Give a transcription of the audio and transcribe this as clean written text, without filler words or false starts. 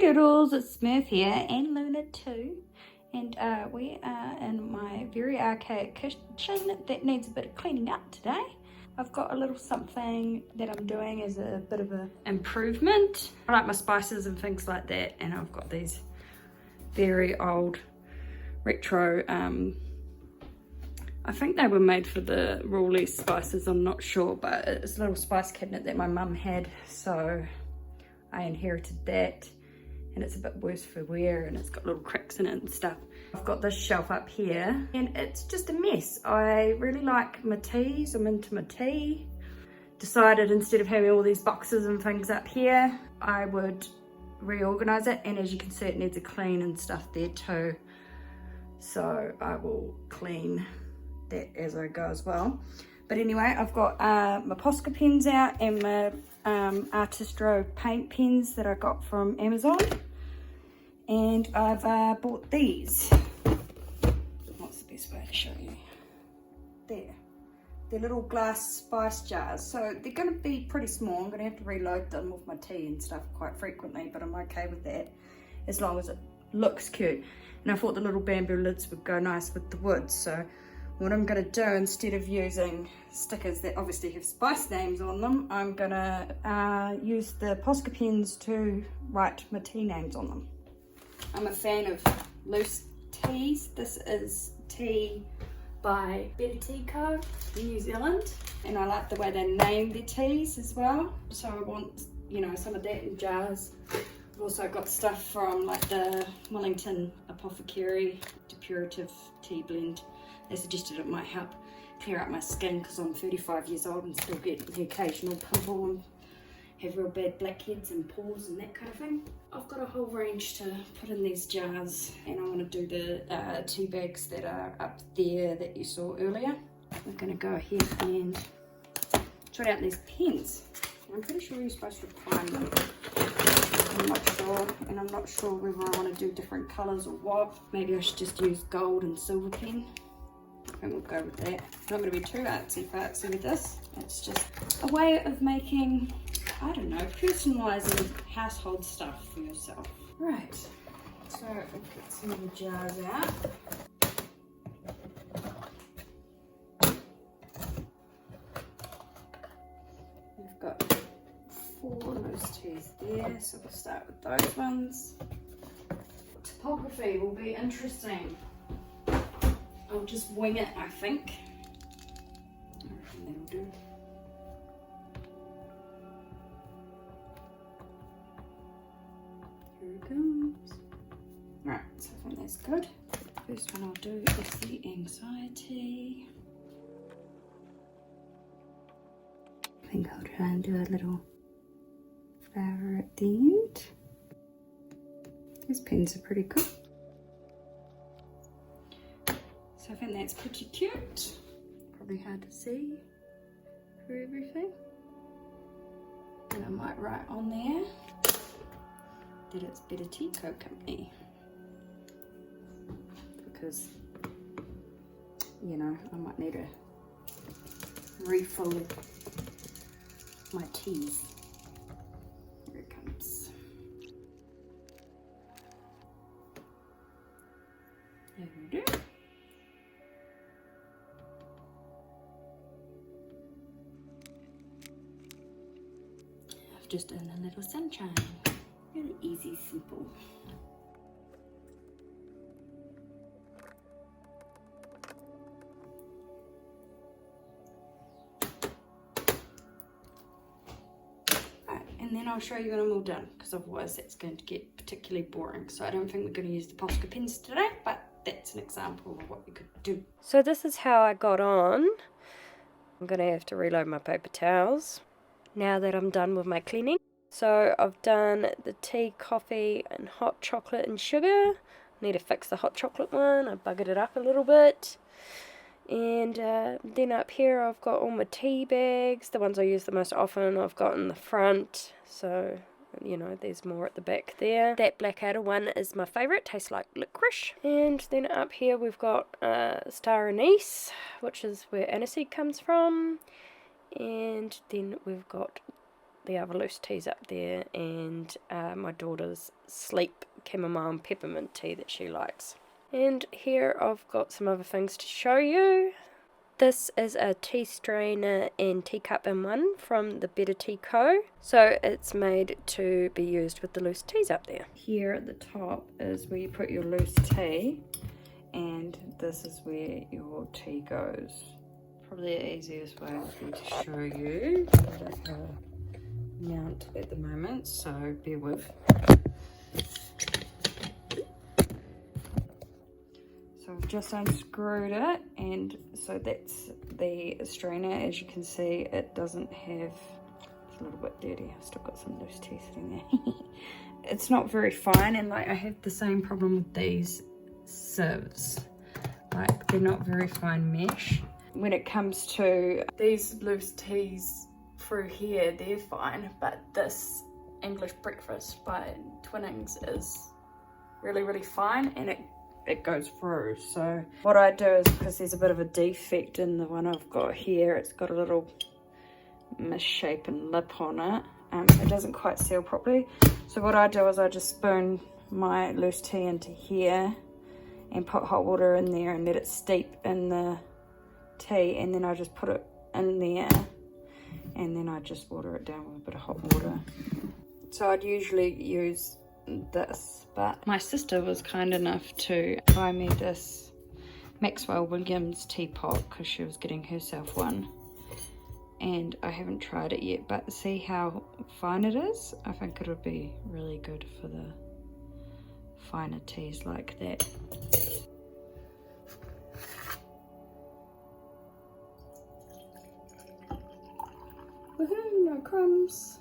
Doodles, it's Smurf here, and Luna too. And we are in my very archaic kitchen that needs a bit of cleaning up today. I've got a little something that I'm doing as a bit of an improvement. I like my spices and things like that, and I've got these very old retro, I think they were made for the Rawley spices, I'm not sure, but it's a little spice cabinet that my mum had, so I inherited that, and it's a bit worse for wear and it's got little cracks in it and stuff. I've got this shelf up here and it's just a mess. I really like my teas, I'm into my tea. Decided instead of having all these boxes and things up here, I would reorganize it, and as you can see it needs a clean and stuff there too. So I will clean that as I go as well. But anyway, I've got my Posca pens out and my Artistro paint pens that I got from Amazon. And I've bought these. What's the best way to show you? There. They're little glass spice jars. So they're going to be pretty small. I'm going to have to reload them with my tea and stuff quite frequently, but I'm okay with that as long as it looks cute. And I thought the little bamboo lids would go nice with the wood. So what I'm going to do, instead of using stickers that obviously have spice names on them, I'm going to use the Posca pens to write my tea names on them. I'm a fan of loose teas. This is tea by Better Tea Co. in New Zealand, and I like the way they name their teas as well. So I want, you know, some of that in jars. I've also got stuff from like the Wellington Apothecary Depurative Tea Blend. They suggested it might help clear up my skin because I'm 35 years old and still get the occasional pimple and have real bad blackheads and pores and that kind of thing. I've got a whole range to put in these jars, and I want to do the tea bags that are up there that you saw earlier. We're going to go ahead and try out these pens. I'm pretty sure you're supposed to prime them. I'm not sure, and I'm not sure whether I want to do different colours or what. Maybe I should just use gold and silver pen. And we'll go with that. I'm not going to be too artsy-fartsy with this. It's just a way of making, I don't know, personalising household stuff for yourself. Right, so I'll get some of the jars out. We've got 4 loose teas there, so we'll start with those ones. Typography will be interesting. I'll just wing it, I think. I reckon that'll do. Here it comes. Right, so I think that's good. First one I'll do is the anxiety. I think I'll try and do a little flower at the end. These pens are pretty good. So I think that's pretty cute. Probably hard to see through everything. And I might write on there that it's Better Tea Co Company. Because, you know, I might need a refill of my teas. Here it comes. There we go. Just in a little sunshine. Really easy, simple. Right, and then I'll show you when I'm all done, because otherwise that's going to get particularly boring. So I don't think we're going to use the Posca pens today, but that's an example of what we could do. So this is how I got on. I'm going to have to reload my paper towels now that I'm done with my cleaning. So I've done the tea, coffee and hot chocolate and sugar. Need to fix the hot chocolate one. I buggered it up a little bit. And then up here I've got all my tea bags. The ones I use the most often I've got in the front. So, you know, there's more at the back there. That Blackadder one is my favourite. Tastes like licorice. And then up here we've got Star Anise, which is where aniseed comes from. And then we've got the other loose teas up there, and my daughter's sleep chamomile and peppermint tea that she likes. And here I've got some other things to show you. This is a tea strainer and teacup in one from the Better Tea Co. So it's made to be used with the loose teas up there. Here at the top is where you put your loose tea, and this is where your tea goes. Probably the easiest way for me to show you. I don't have a mount at the moment, so bear with. So I've just unscrewed it, and so that's the strainer. As you can see, it doesn't have, it's a little bit dirty. I've still got some loose tea sitting there. It's not very fine, and like I have the same problem with these sieves. Like they're not very fine mesh. When it comes to these loose teas through here, they're fine, but this English Breakfast by Twinings is really, really fine, and it goes through. So what I do is, because there's a bit of a defect in the one I've got here, it's got a little misshapen lip on it. It doesn't quite seal properly. So what I do is I just spoon my loose tea into here and put hot water in there and let it steep in the tea, and then I just put it in there, and then I just water it down with a bit of hot water. So I'd usually use this, but my sister was kind enough to buy me this Maxwell Williams teapot because she was getting herself one, and I haven't tried it yet, but see how fine it is? I think it'll be really good for the finer teas like that. Woohoo, no crumbs.